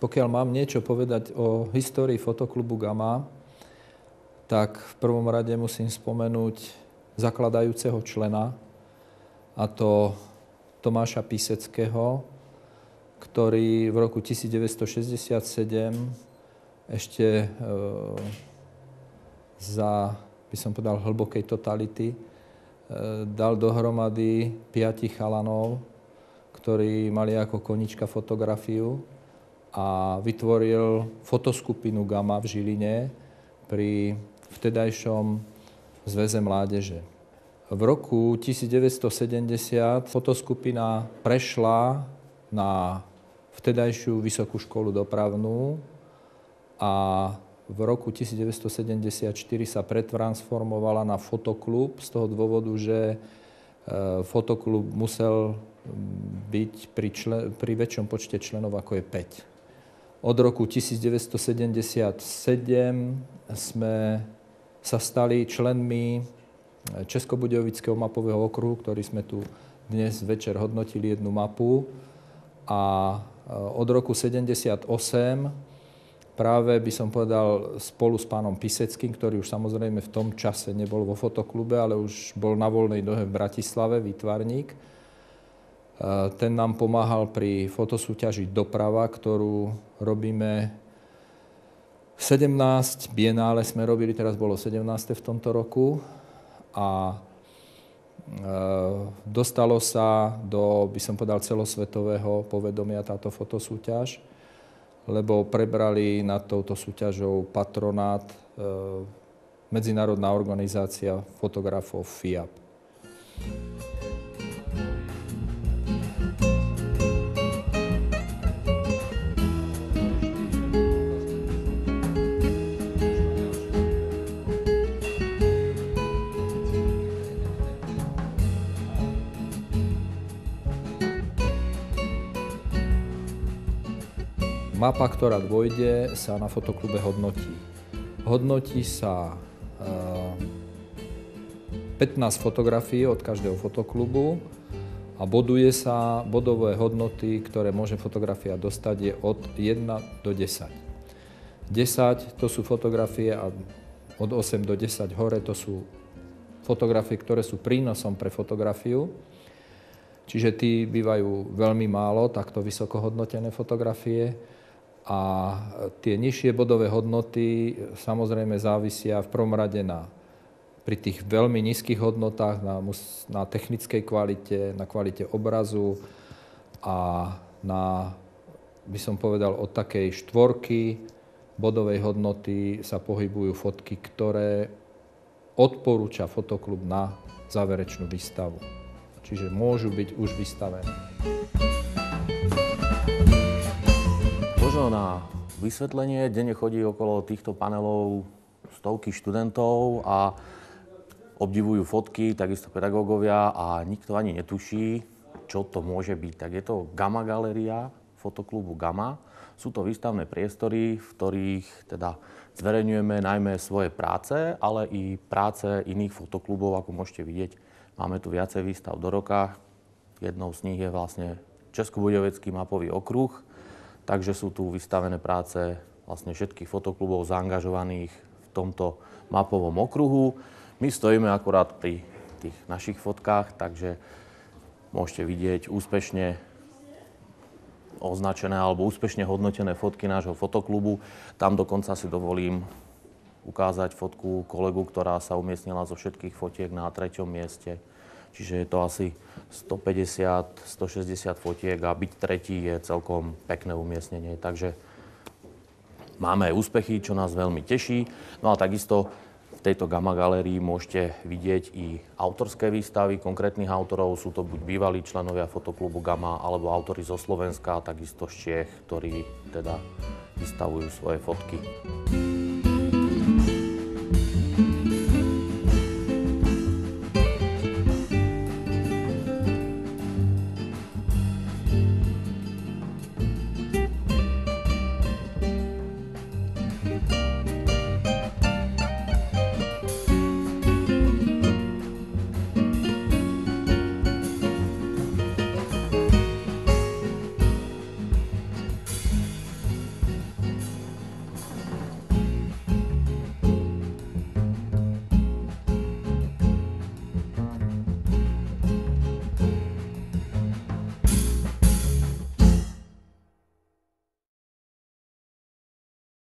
Pokiaľ mám niečo povedať o histórii fotoklubu Gamma, tak v prvom rade musím spomenúť zakladajúceho člena, a to Tomáša Piseckého, ktorý v roku 1967 ešte za, by som povedal, hlbokej totality dal dohromady 5 chalanov, ktorí mali ako konička fotografiu a vytvoril fotoskupinu Gamma v Žiline pri vtedajšom Zväze mládeže. V roku 1970 fotoskupina prešla na vtedajšiu Vysokú školu dopravnú a v roku 1974 sa pretransformovala na fotoklub z toho dôvodu, že fotoklub musel byť pri väčšom počte členov, ako je 5. Od roku 1977 sme sa stali členmi Českobudějovického mapového okruhu, ktorý sme tu dnes večer hodnotili jednu mapu. A od roku 1978 práve by som povedal spolu s pánom Piseckým, ktorý už samozrejme v tom čase nebol vo fotoklube, ale už bol na voľnej nohe v Bratislave, výtvarník. Ten nám pomáhal pri fotosúťaži Doprava, ktorú robíme 17 bienále sme robili, teraz bolo 17. v tomto roku. A dostalo sa do, by som povedal, celosvetového povedomia táto fotosúťaž, lebo prebrali nad touto súťažou patronát medzinárodná organizácia fotografov FIAP. Mapa, ktorá dôjde, sa na fotoklube hodnotí. Hodnotí sa 15 fotografií od každého fotoklubu a boduje sa bodové hodnoty, ktoré môže fotografia dostať, je od 1 do 10. 10 to sú fotografie a od 8 do 10 hore to sú fotografie, ktoré sú prínosom pre fotografiu. Čiže tí bývajú veľmi málo takto vysoko hodnotené fotografie. A tie nižšie bodové hodnoty samozrejme závisia v prvom rade pri tých veľmi nízkych hodnotách na technickej kvalite, na kvalite obrazu a na, by som povedal, od takej 4 bodovej hodnoty sa pohybujú fotky, ktoré odporúča fotoklub na záverečnú výstavu. Čiže môžu byť už vystavené. Možno na vysvetlenie, denne chodí okolo týchto panelov stovky študentov a obdivujú fotky, takisto pedagógovia a nikto ani netuší, čo to môže byť. Tak je to Gamma galéria fotoklubu Gamma. Sú to výstavné priestory, v ktorých teda zverejňujeme najmä svoje práce, ale i práce iných fotoklubov, ako môžete vidieť. Máme tu viacej výstav do roka. Jednou z nich je vlastne Českobudějovický mapový okruh. Takže sú tu vystavené práce vlastne všetkých fotoklubov zaangažovaných v tomto mapovom okruhu. My stojíme akurát pri tých našich fotkách, takže môžete vidieť úspešne označené alebo úspešne hodnotené fotky nášho fotoklubu. Tam dokonca si dovolím ukázať fotku kolegu, ktorá sa umiestnila zo všetkých fotiek na 3. mieste. Čiže je to asi 150-160 fotiek a byť tretí je celkom pekné umiestnenie. Takže máme aj úspechy, čo nás veľmi teší. No a takisto v tejto Gamma galérii môžete vidieť i autorské výstavy konkrétnych autorov. Sú to buď bývalí členovia fotoklubu Gamma, alebo autori zo Slovenska, takisto z Čiech, ktorí teda vystavujú svoje fotky.